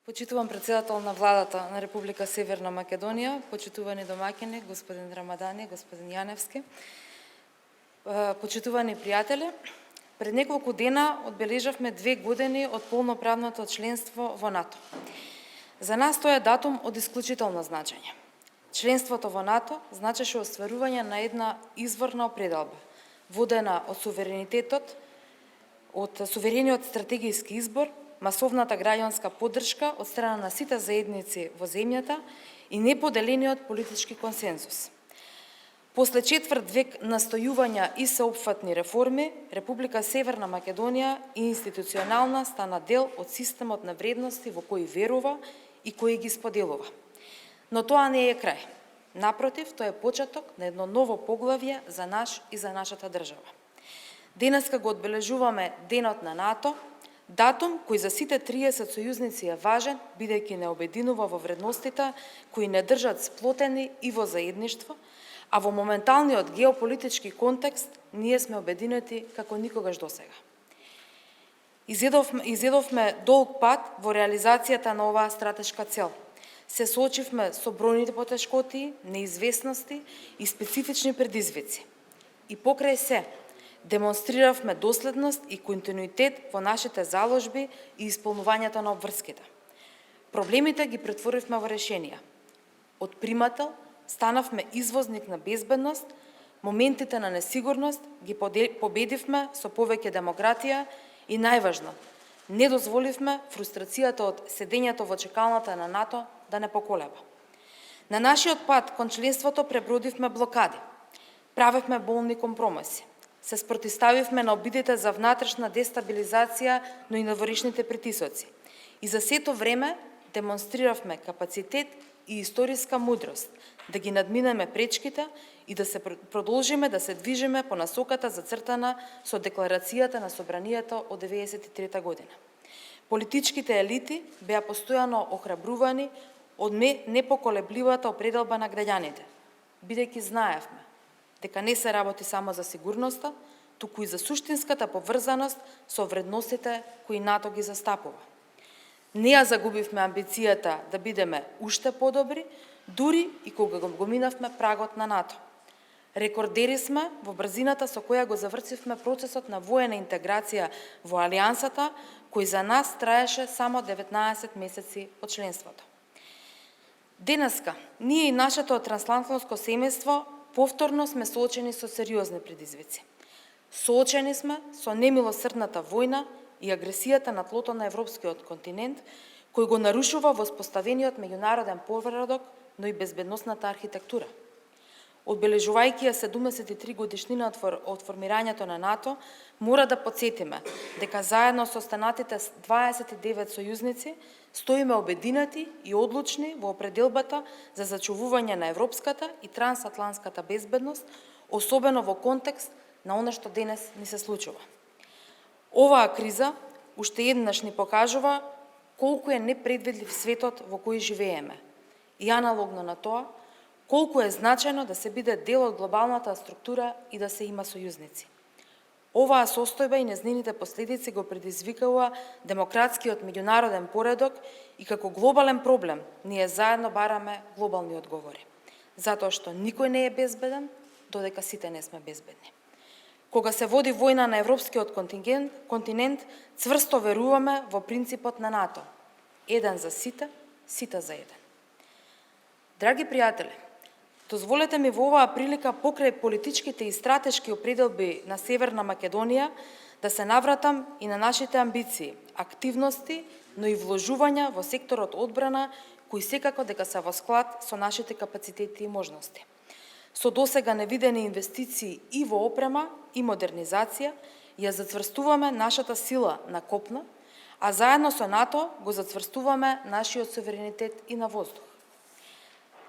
Почитуван председател на владата на Република Северна Македонија, почитувани домаќини, господин Рамадани, господин Јаневски, почитувани пријатели, пред неколку дена одбележавме 2 години од полноправното членство во НАТО. За нас тоа е датум од исклучително значење. Членството во НАТО значеше остварување на една изворна определба, водена од суверенитетот, од суверениот стратегиски избор, масовната граѓанска поддршка од страна на сите заедници во земјата и неподелениот политички консензус. После четврт век настојувања и сеопфатни реформи, Република Северна Македонија институционална стана дел од системот на вредности во кои верува и кои ги споделува. Но тоа не е крај. Напротив, тоа е почеток на едно ново поглавје за наш и за нашата држава. Денеска го одбележуваме Денот на НАТО, датум кој за сите 30 сојузници е важен, бидејќи не обединува во вредностите кои не држат сплотени и во заедништво, а во моменталниот геополитички контекст ние сме обединети како никогаш досега. Изедовме долг пат во реализацијата на оваа стратешка цел. Се соочивме со бројните потешкоти, неизвестности и специфични предизвици. И покрај се, демонстриравме доследност и континуитет во нашите заложби и исполнувањето на обврските. Проблемите ги претворивме во решенија. Од примател станавме извозник на безбедност, моментите на несигурност ги победивме со повеќе демократија и најважно, не дозволивме фрустрацијата од седењето во чекалната на НАТО да не поколеба. На нашиот пат кон членството пребродивме блокади, правевме болни компромиси, се спротиставивме на обидите за внатрешна дестабилизација, но и на воришните притисоци. И за сето време демонстриравме капацитет и историска мудрост да ги надминеме пречките и да се продолжиме да се движиме по насоката зацртана со Декларацијата на Собранието од 1993 година. Политичките елити беа постојано охрабрувани од непоколебливата определба на граѓаните, бидејќи знаевме дека не се работи само за сигурноста, туку и за суштинската поврзаност со вредностите кои НАТО ги застапува. Не ја загубивме амбицијата да бидеме уште подобри, дури и кога го минавме прагот на НАТО. Рекордери сме во брзината со која го завршивме процесот на воена интеграција во Алијансата, кој за нас траеше само 19 месеци од членството. Денеска, ние и нашето трансатлантско семејство повторно сме соочени со сериозни предизвици. Соочени сме со немилосрдната војна и агресијата на тлото на европскиот континент, кој го нарушува воспоставениот меѓународен поредок, но и безбедносната архитектура. Одбележувајќи ја 73 годишнина од формирањето на НАТО, мора да подсетиме дека заедно со останатите 29 сојузници стоиме обединети и одлучни во определбата за зачувување на европската и трансатлантската безбедност, особено во контекст на она што денес ни се случува. Оваа криза уште еднаш ни покажува колку е непредвидлив светот во кој живееме и аналогно на тоа, колку е значајно да се биде дел од глобалната структура и да се има сојузници. Оваа состојба и незнините последици го предизвикува демократскиот меѓународен поредок и како глобален проблем ние заедно бараме глобални одговори. Затоа што никој не е безбеден, додека сите не сме безбедни. Кога се води војна на европскиот континент, цврсто веруваме во принципот на НАТО. Еден за сите, сите за еден. Драги пријатели, дозволете ми во оваа прилика покрај политичките и стратешки определби на Северна Македонија да се навратам и на нашите амбиции, активности, но и вложувања во секторот одбрана, кои секако дека се во склад со нашите капацитети и можности. Со досега невидени инвестиции и во опрема и модернизација, ја зацврстуваме нашата сила на копно, а заедно со НАТО го зацврстуваме нашиот суверенитет и на воздух.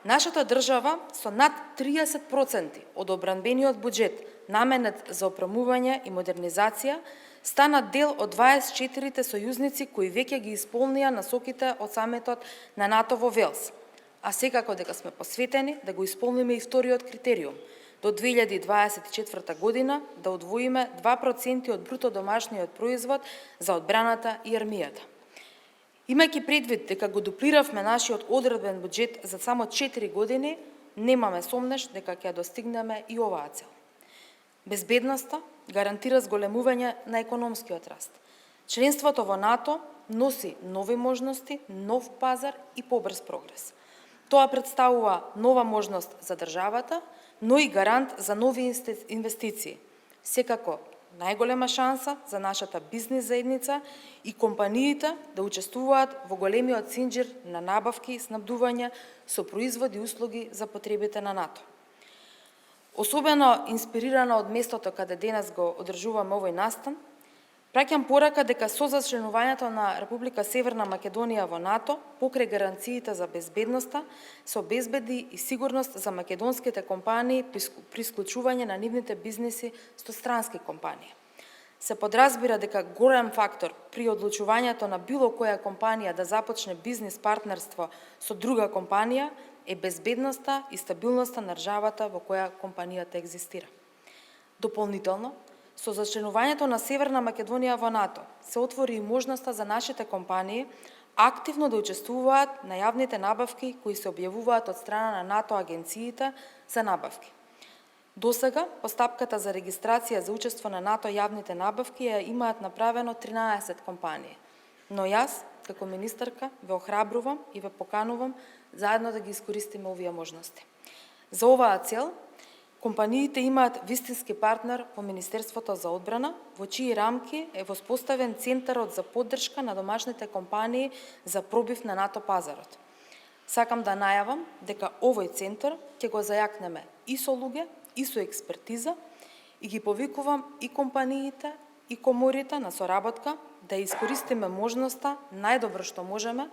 Нашата држава со над 30% од одбранбениот буџет наменет за опремување и модернизација стана дел од 24 сојузници кои веќе ги исполнија насоките од самитот на НАТО во Велс, а секако дека сме посветени да го исполниме и вториот критериум до 2024 година да одвоиме 2% од бруто домашниот производ за одбраната и армијата. Имајќи предвид дека го дуплиравме нашиот одредбен буџет за само 4 години, немаме сомнеш дека ќе достигнеме и оваа цел. Безбедноста гарантира зголемување на економскиот раст. Членството во НАТО носи нови можности, нов пазар и побрз прогрес. Тоа представува нова можност за државата, но и гарант за нови инвестиции. Секако најголема шанса за нашата бизнис заедница и компаниите да учествуваат во големиот синџир на набавки и снабдување со производи и услуги за потребите на НАТО. Особено инспирирана од местото каде денес го одржуваме овој настан, праќам порака дека со зачленувањето на Република Северна Македонија во НАТО, покрај гаранциите за безбедноста, се обезбеди и сигурност за македонските компании при исклучување на нивните бизниси со странски компании. Се подразбира дека голем фактор при одлучувањето на било која компанија да започне бизнис партнерство со друга компанија е безбедноста и стабилноста на државата во која компанијата екзистира. Дополнително, со зачленувањето на Северна Македонија во НАТО се отвори и можноста за нашите компании активно да учествуваат на јавните набавки кои се објавуваат од страна на НАТО агенциите за набавки. Досега, постапката за регистрација за учество на НАТО јавните набавки ја имаат направено 13 компании, но јас, како министарка, ве охрабрувам и ве поканувам заедно да ги искористиме овие можности. За оваа цел, компаниите имаат вистински партнер во Министерството за одбрана, во чии рамки е воспоставен Центарот за поддршка на домашните компании за пробив на НАТО пазарот. Сакам да најавам дека овој центар ќе го зајакнеме и со луѓе, и со експертиза, и ги повикувам и компаниите, и коморите на соработка да искористиме можноста најдобро што можеме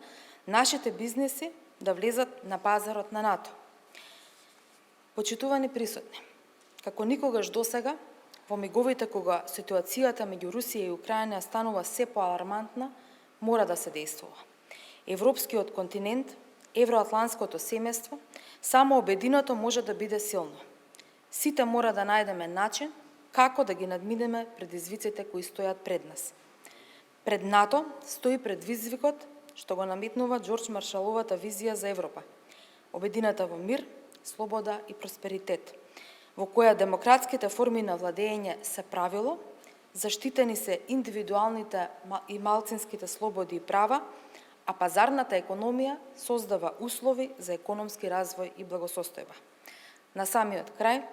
нашите бизнеси да влезат на пазарот на НАТО. Почитувани присутни, како никогаш досега, во миговите кога ситуацијата меѓу Русија и Украина станува се поалармантна, мора да се действува. Европскиот континент, евроатланското семејство, само обединето може да биде силно. Сите мора да најдеме начин како да ги надминеме предизвиците кои стојат пред нас. Пред НАТО стои предизвикот што го наметнува Џорџ Маршаловата визија за Европа, обедината во мир, слобода и просперитет, во која демократските форми на владење се правило, заштитени се индивидуалните и малцинските слободи и права, а пазарната економија создава услови за економски развој и благосостојба. На самиот крај,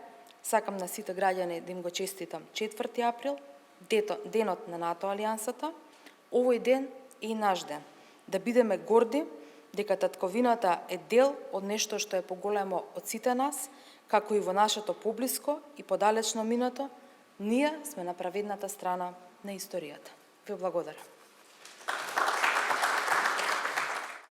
сакам на сите граѓани да им го честитам 4 април, денот на НАТО алијансата. Овој ден е и наш ден. Да бидеме горди дека татковината е дел од нешто што е поголемо од сите нас, како и во нашето поблиско и подалечно минато, ние сме на праведната страна на историјата. Ви благодарам.